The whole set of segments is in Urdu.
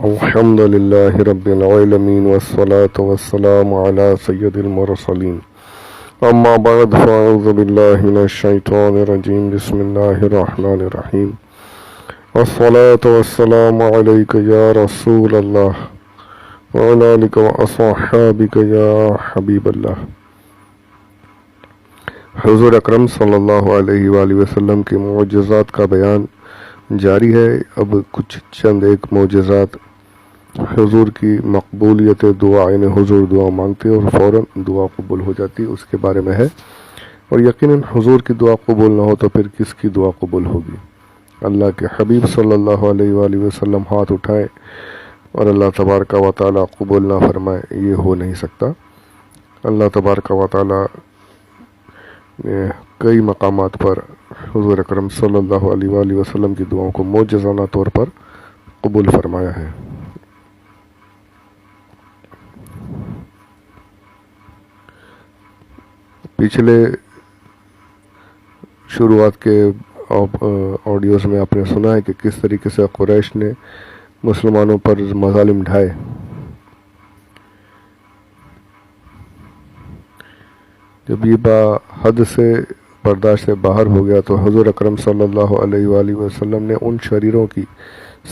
الحمد لله رب العالمين والصلاة والسلام على سيد المرسلين أما بعد فأعوذ بالله من الشيطان الرجيم بسم الله الرحمن الرحيم والصلاة والسلام عليك يا رسول الله وعلى آلك وأصحابك يا حبيب الله۔ حضور اکرم صلی اللہ علیہ وآلہ وسلم کے معجزات کا بیان جاری ہے۔ اب کچھ چند ایک معجزات حضور کی مقبولیت دعا، یعنی حضور دعا مانگتے اور فوراً دعا قبول ہو جاتی، اس کے بارے میں ہے۔ اور یقیناً حضور کی دعا قبول نہ ہو تو پھر کس کی دعا قبول ہوگی؟ اللہ کے حبیب صلی اللہ علیہ وآلہ وسلم ہاتھ اٹھائے اور اللہ تبارک و تعالیٰ قبول نہ فرمائے، یہ ہو نہیں سکتا۔ اللہ تبارک و تعالیٰ نے کئی مقامات پر حضور اکرم صلی اللہ علیہ وآلہ وسلم کی دعاؤں کو معجزانہ طور پر قبول فرمایا ہے۔ پچھلے شروعات کے آڈیوز میں آپ نے سنا ہے کہ کس طریقے سے قریش نے مسلمانوں پر مظالم ڈھائے۔ جب یہ حد سے برداشت سے باہر ہو گیا تو حضور اکرم صلی اللہ علیہ وآلہ وسلم نے ان شریروں کی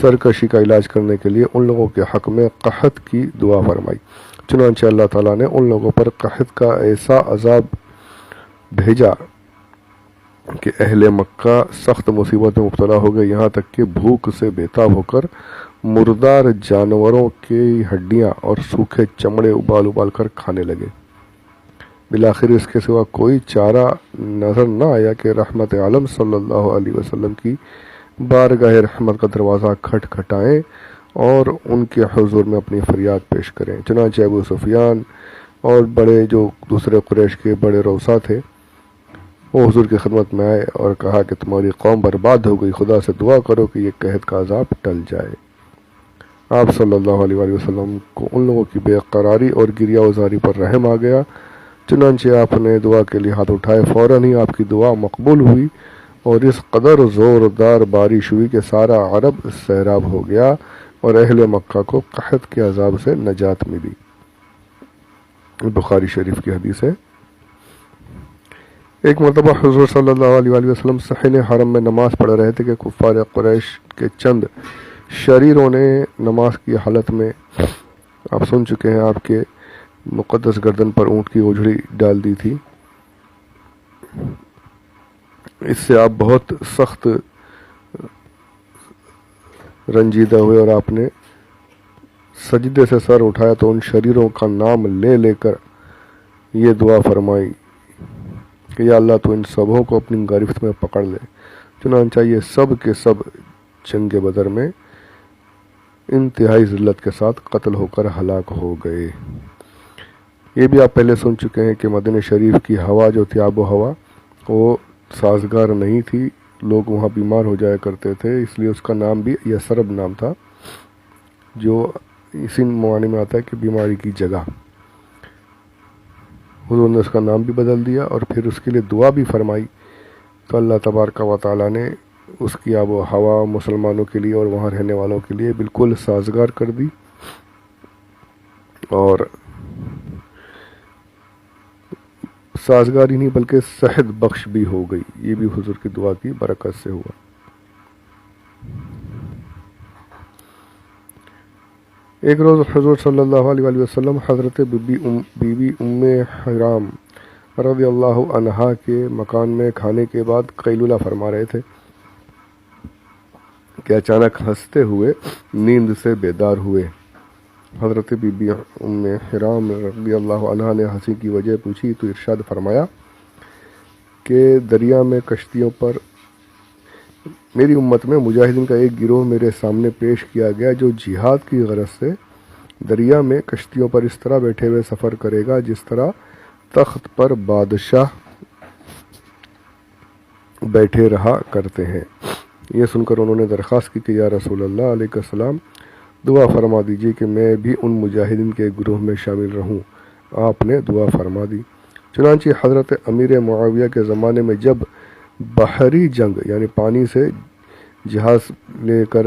سرکشی کا علاج کرنے کے لیے ان لوگوں کے حق میں قحط کی دعا فرمائی۔ چنانچہ اللہ تعالیٰ نے ان لوگوں پر قحط کا ایسا عذاب بھیجا کہ اہل مکہ سخت مصیبت میں مبتلا ہو گئے، یہاں تک کہ بھوک سے بےتاب ہو کر مردار جانوروں کی ہڈیاں اور سوکھے چمڑے ابال ابال کر کھانے لگے۔ بالآخر اس کے سوا کوئی چارہ نظر نہ آیا کہ رحمت عالم صلی اللہ علیہ وسلم کی بارگاہ رحمت کا دروازہ کھٹکھٹائیں اور ان کے حضور میں اپنی فریاد پیش کریں۔ چنانچہ ابو سفیان اور بڑے جو دوسرے قریش کے بڑے روسا تھے، وہ حضور کی خدمت میں آئے اور کہا کہ تمہاری قوم برباد ہو گئی، خدا سے دعا کرو کہ یہ قحط کا عذاب ٹل جائے۔ آپ صلی اللہ علیہ وآلہ وسلم کو ان لوگوں کی بے قراری اور گریہ وزاری پر رحم آ گیا، چنانچہ آپ نے دعا کے لیے ہاتھ اٹھائے، فوراً ہی آپ کی دعا مقبول ہوئی اور اس قدر زوردار بارش ہوئی کہ سارا عرب سیراب ہو گیا اور اہل مکہ کو قحط کے عذاب سے نجات ملی۔ بخاری شریف کی حدیث ہے۔ ایک مرتبہ حضور صلی اللہ علیہ وآلہ وسلم صحن حرم میں نماز پڑھ رہے تھے کہ کفار قریش کے چند شریروں نے نماز کی حالت میں، آپ سن چکے ہیں، آپ کے مقدس گردن پر اونٹ کی اوجھڑی ڈال دی تھی۔ اس سے آپ بہت سخت رنجیدہ ہوئے اور آپ نے سجدے سے سر اٹھایا تو ان شریروں کا نام لے لے کر یہ دعا فرمائی کہ یا اللہ تو ان سبوں کو اپنی گرفت میں پکڑ لے۔ چنانچہ یہ سب کے سب جنگ بدر میں انتہائی ذلت کے ساتھ قتل ہو کر ہلاک ہو گئے۔ یہ بھی آپ پہلے سن چکے ہیں کہ مدینہ شریف کی ہوا جو تھی، آب و ہوا، وہ سازگار نہیں تھی، لوگ وہاں بیمار ہو جایا کرتے تھے، اس لیے اس کا نام بھی یثرب نام تھا، جو اسی معنی میں آتا ہے کہ بیماری کی جگہ۔ حضور نے اس کا نام بھی بدل دیا اور پھر اس کے لیے دعا بھی فرمائی، تو اللہ تبارک و تعالیٰ نے اس کی آب و ہوا مسلمانوں کے لیے اور وہاں رہنے والوں کے لیے بالکل سازگار کر دی اور سازگار ہی نہیں بلکہ صحت بخش بھی ہو گئی۔ یہ بھی حضور کی دعا کی برکت سے ہوا۔ ایک روز حضور صلی اللہ علیہ وآلہ وسلم حضرت بی بی ام حرام رضی اللہ عنہا کے مکان میں کھانے کے بعد قیلولہ فرما رہے تھے کہ اچانک ہنستے ہوئے نیند سے بیدار ہوئے۔ حضرت بی بی ام حرام رضی اللہ عنہا نے ہنسی کی وجہ پوچھی تو ارشاد فرمایا کہ دریا میں کشتیوں پر میری امت میں مجاہدین کا ایک گروہ میرے سامنے پیش کیا گیا جو جہاد کی غرض سے دریا میں کشتیوں پر اس طرح بیٹھے ہوئے سفر کرے گا جس طرح تخت پر بادشاہ بیٹھے رہا کرتے ہیں۔ یہ سن کر انہوں نے درخواست کی کہ یا رسول اللہ علیہ السلام دعا فرما دیجیے کہ میں بھی ان مجاہدین کے گروہ میں شامل رہوں۔ آپ نے دعا فرما دی۔ چنانچہ حضرت امیر معاویہ کے زمانے میں جب بحری جنگ یعنی پانی سے جہاز لے کر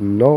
9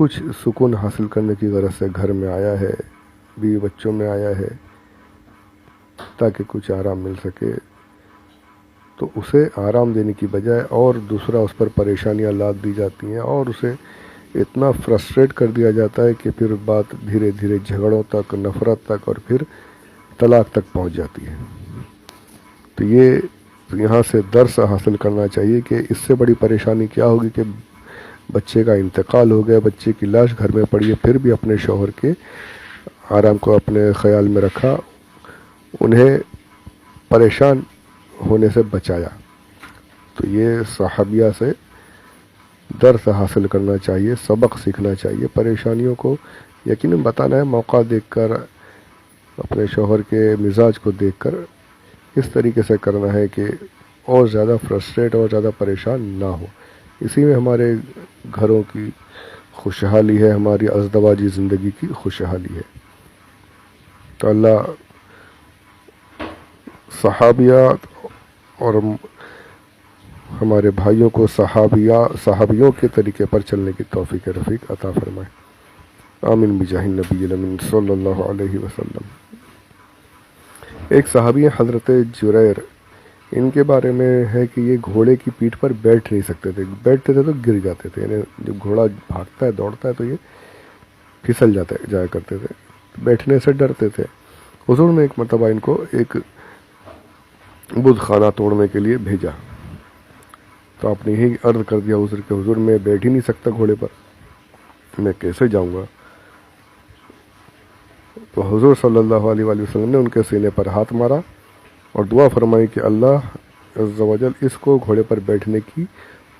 کچھ سکون حاصل کرنے کی غرض سے گھر میں آیا ہے، بیوی بچوں میں آیا ہے تاکہ کچھ آرام مل سکے، تو اسے آرام دینے کی بجائے اور دوسرا اس پر پریشانیاں لاد دی جاتی ہیں اور اسے اتنا فرسٹریٹ کر دیا جاتا ہے کہ پھر بات دھیرے دھیرے جھگڑوں تک، نفرت تک اور پھر طلاق تک پہنچ جاتی ہے۔ تو یہ یہاں سے درس حاصل کرنا چاہیے کہ اس سے بڑی پریشانی کیا ہوگی کہ بچے کا انتقال ہو گیا، بچے کی لاش گھر میں پڑی ہے، پھر بھی اپنے شوہر کے آرام کو اپنے خیال میں رکھا، انہیں پریشان ہونے سے بچایا۔ تو یہ صحابیہ سے درس حاصل کرنا چاہیے، سبق سیکھنا چاہیے، پریشانیوں کو یقیناً بتانا ہے، موقع دیکھ کر، اپنے شوہر کے مزاج کو دیکھ کر اس طریقے سے کرنا ہے کہ اور زیادہ فرسٹریٹ اور زیادہ پریشان نہ ہو۔ اسی میں ہمارے گھروں کی خوشحالی ہے، ہماری ازدواجی زندگی کی خوشحالی ہے۔ تو اللہ صحابیات اور ہمارے بھائیوں کو صحابیوں کے طریقے پر چلنے کی توفیق رفیق عطا فرمائے، آمین بجاہ النبی الامین صلی اللہ علیہ وسلم۔ ایک صحابی حضرت جریر، ان کے بارے میں ہے کہ یہ گھوڑے کی پیٹھ پر بیٹھ نہیں سکتے تھے، بیٹھتے تھے تو گر جاتے تھے، یعنی جب گھوڑا بھاگتا ہے دوڑتا ہے تو یہ پھسل جایا کرتے تھے، بیٹھنے سے ڈرتے تھے۔ حضور نے ایک مرتبہ ان کو ایک بت خانہ توڑنے کے لیے بھیجا، تو آپ نے یہی عرض کر دیا حضور کہ حضور میں بیٹھ ہی نہیں سکتا گھوڑے پر، میں کیسے جاؤں گا؟ تو حضور صلی اللہ علیہ وآلہ وسلم نے ان کے سینے پر ہاتھ مارا اور دعا فرمائی کہ اللہ عز و جل اس کو گھوڑے پر بیٹھنے کی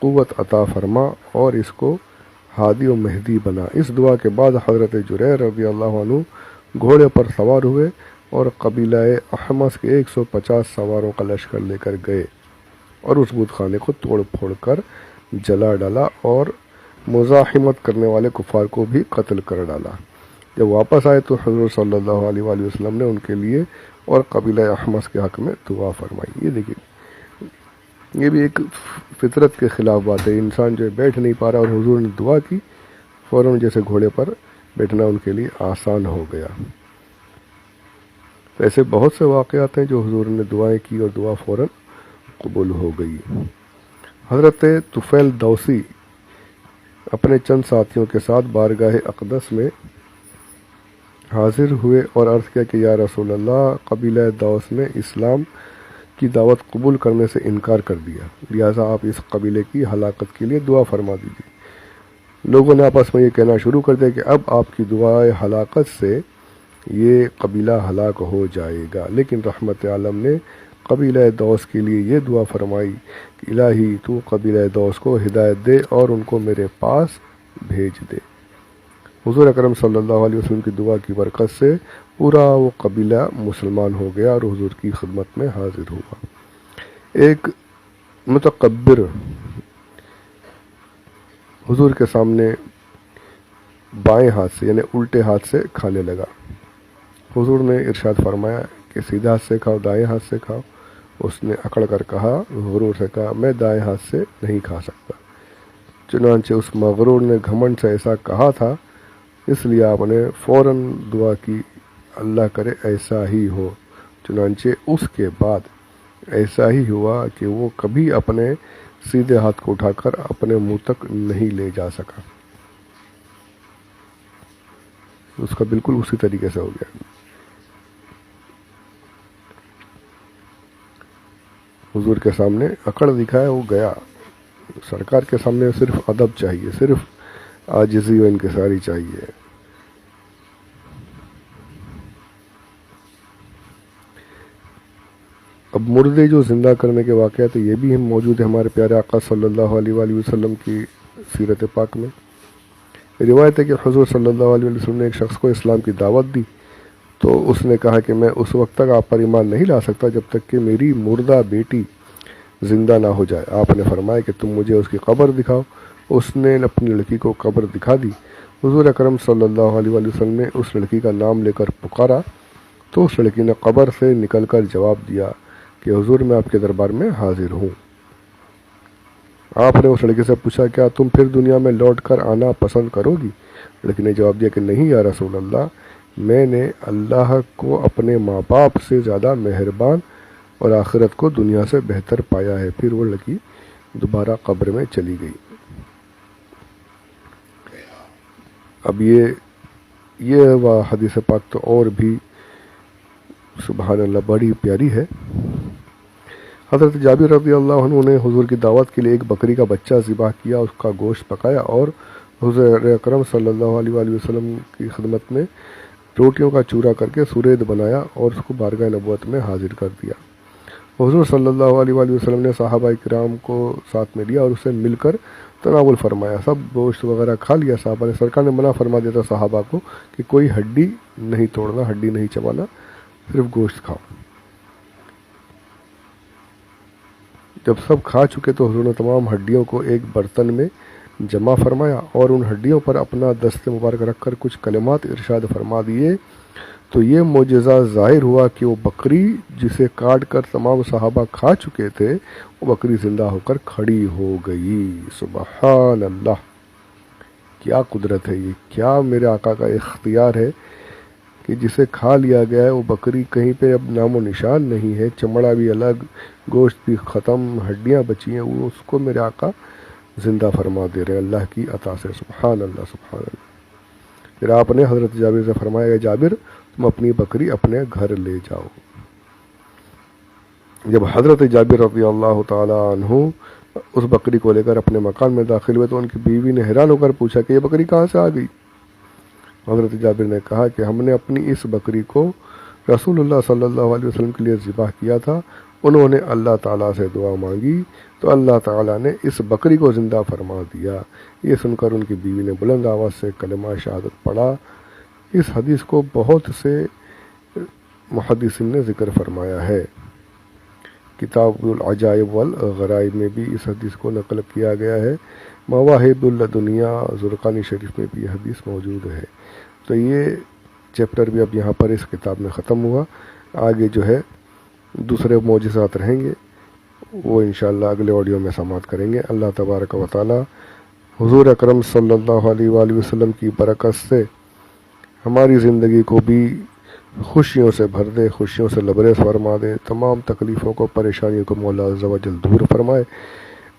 قوت عطا فرما اور اس کو ہادی و مہدی بنا۔ اس دعا کے بعد حضرت جریر رضی اللہ عنہ گھوڑے پر سوار ہوئے اور قبیلہ احمس کے 150 سواروں کا لشکر لے کر گئے اور اس بت خانے کو توڑ پھوڑ کر جلا ڈالا اور مزاحمت کرنے والے کفار کو بھی قتل کر ڈالا۔ جب واپس آئے تو حضور صلی اللہ علیہ وآلہ وسلم نے ان کے لیے اور قبیلہ احمس کے حق میں دعا فرمائی۔ یہ دیکھیے، یہ بھی ایک فطرت کے خلاف بات ہے، انسان جو بیٹھ نہیں پا رہا اور حضور نے دعا کی، فوراً جیسے گھوڑے پر بیٹھنا ان کے لیے آسان ہو گیا۔ ایسے بہت سے واقعات ہیں جو حضور نے دعائیں کی اور دعا فوراً قبول ہو گئی۔ حضرت طفیل دوسی اپنے چند ساتھیوں کے ساتھ بارگاہ اقدس میں حاضر ہوئے اور عرض کیا کہ یا رسول اللہ، قبیلہ دوس نے اسلام کی دعوت قبول کرنے سے انکار کر دیا، لہٰذا آپ اس قبیلے کی ہلاکت کے لیے دعا فرما دیجیے۔ لوگوں نے آپس میں یہ کہنا شروع کر دیا کہ اب آپ کی دعائے ہلاکت سے یہ قبیلہ ہلاک ہو جائے گا، لیکن رحمت عالم نے قبیلہ دوس کے لیے یہ دعا فرمائی کہ الہی تو قبیلہ دوس کو ہدایت دے اور ان کو میرے پاس بھیج دے۔ حضور اکرم صلی اللہ علیہ وسلم کی دعا کی برکت سے پورا وہ قبیلہ مسلمان ہو گیا اور حضور کی خدمت میں حاضر ہوا۔ ایک متکبر حضور کے سامنے بائیں ہاتھ سے یعنی الٹے ہاتھ سے کھانے لگا۔ حضور نے ارشاد فرمایا کہ سیدھے ہاتھ سے کھاؤ، دائیں ہاتھ سے کھاؤ۔ اس نے اکڑ کر کہا، غرور سے کہا، میں دائیں ہاتھ سے نہیں کھا سکتا۔ چنانچہ اس مغرور نے گھمنڈ سے ایسا کہا تھا، اس لیے آپ نے فوراً دعا کی، اللہ کرے ایسا ہی ہو۔ چنانچہ اس کے بعد ایسا ہی ہوا کہ وہ کبھی اپنے سیدھے ہاتھ کو اٹھا کر اپنے منہ تک نہیں لے جا سکا، اس کا بالکل اسی طریقے سے ہو گیا۔ حضور کے سامنے اکڑ دکھایا، وہ گیا۔ سرکار کے سامنے صرف ادب چاہیے، صرف عاجزی و انکساری چاہیے۔ اب مردے جو زندہ کرنے کے واقعات یہ بھی موجود ہے ہمارے پیارے آقا صلی اللہ علیہ وآلہ وسلم کی سیرت پاک میں۔ روایت ہے کہ حضور صلی اللہ علیہ وسلم نے ایک شخص کو اسلام کی دعوت دی تو اس نے کہا کہ میں اس وقت تک آپ پر ایمان نہیں لا سکتا جب تک کہ میری مردہ بیٹی زندہ نہ ہو جائے۔ آپ نے فرمایا کہ تم مجھے اس کی قبر دکھاؤ۔ اس نے اپنی لڑکی کو قبر دکھا دی۔ حضور اکرم صلی اللہ علیہ وآلہ وسلم نے اس لڑکی کا نام لے کر پکارا تو اس لڑکی نے قبر سے نکل کر جواب دیا کہ حضور میں آپ کے دربار میں حاضر ہوں۔ آپ نے اس لڑکی سے پوچھا، کیا تم پھر دنیا میں لوٹ کر آنا پسند کرو گی؟ لڑکی نے جواب دیا کہ نہیں یا رسول اللہ، میں نے اللہ کو اپنے ماں باپ سے زیادہ مہربان اور آخرت کو دنیا سے بہتر پایا ہے۔ پھر وہ لڑکی دوبارہ قبر میں چلی گئی۔ اب یہ حدیث پاک تو اور بھی سبحان اللہ بڑی پیاری ہے۔ حضرت جابر رضی اللہ عنہ نے حضور کی دعوت کے لیے ایک بکری کا بچہ ذبح کیا، اس کا گوشت پکایا اور حضور اکرم صلی اللہ علیہ وآلہ وسلم کی خدمت میں روٹیوں کا چورا کر کے سرید بنایا اور اس کو بارگاہ نبوت میں حاضر کر دیا۔ حضور صلی اللہ علیہ وآلہ وسلم نے صحابہ کرام کو ساتھ میں لیا اور اسے مل کر تناول فرمایا۔ سب گوشت وغیرہ کھا لیا صحابہ نے۔ سرکار نے منع فرما دیا تھا صحابہ کو کہ کوئی ہڈی نہیں توڑنا، ہڈی نہیں چبانا، صرف گوشت کھاؤ۔ جب سب کھا چکے تو حضور نے تمام ہڈیوں کو ایک برتن میں جمع فرمایا اور ان ہڈیوں پر اپنا دست مبارک رکھ کر کچھ کلمات ارشاد فرما دیے تو یہ معجزہ ظاہر ہوا کہ وہ بکری جسے کاٹ کر تمام صحابہ کھا چکے تھے، وہ بکری زندہ ہو کر کھڑی ہو گئی۔ سبحان اللہ، کیا قدرت ہے یہ، کیا میرے آقا کا اختیار ہے کہ جسے کھا لیا گیا ہے وہ بکری کہیں پہ اب نام و نشان نہیں ہے، چمڑا بھی الگ، گوشت بھی ختم، ہڈیاں بچی ہیں، وہ اس کو میرے آقا زندہ فرما دے رہے اللہ کی عطا سے۔ سبحان اللہ سبحان اللہ۔ پھر آپ نے حضرت جابر سے فرمایا، جابر تم اپنی بکری اپنے گھر لے جاؤ۔ جب حضرت جابر رضی اللہ تعالی عنہ اس بکری کو لے کر اپنے مکان میں داخل ہوئے تو ان کی بیوی نے حیران ہو کر پوچھا کہ یہ بکری کہاں سے آ گئی؟ حضرت جابر نے کہا کہ ہم نے اپنی اس بکری کو رسول اللہ صلی اللہ علیہ وسلم کے لیے ذبح کیا تھا، انہوں نے اللہ تعالیٰ سے دعا مانگی تو اللہ تعالیٰ نے اس بکری کو زندہ فرما دیا۔ یہ سن کر ان کی بیوی نے بلند آواز سے کلمہ شہادت پڑھا۔ اس حدیث کو بہت سے محدثین نے ذکر فرمایا ہے۔ کتاب العجائب والغرائب میں بھی اس حدیث کو نقل کیا گیا ہے۔ مواہب الدنیا زرقانی شریف میں بھی یہ حدیث موجود ہے۔ تو یہ چیپٹر بھی اب یہاں پر اس کتاب میں ختم ہوا۔ آگے جو ہے دوسرے معجزات رہیں گے، وہ انشاءاللہ اگلے آڈیو میں سماعت کریں گے۔ اللہ تبارک و تعالی حضور اکرم صلی اللہ علیہ وآلہ وسلم کی برکت سے ہماری زندگی کو بھی خوشیوں سے بھر دے، خوشیوں سے لبریز فرما دے، تمام تکلیفوں کو، پریشانیوں کو مولا عز و جل دور فرمائے،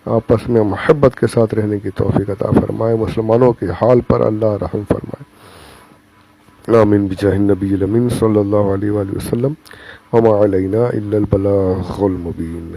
آپس میں محبت کے ساتھ رہنے کی توفیق عطا فرمائے، مسلمانوں کے حال پر اللہ رحم فرمائے۔ آمین بجاہ النبی الامین صلی اللہ علیہ وآلہ وسلم۔ وما علینا الا البلاغ المبین۔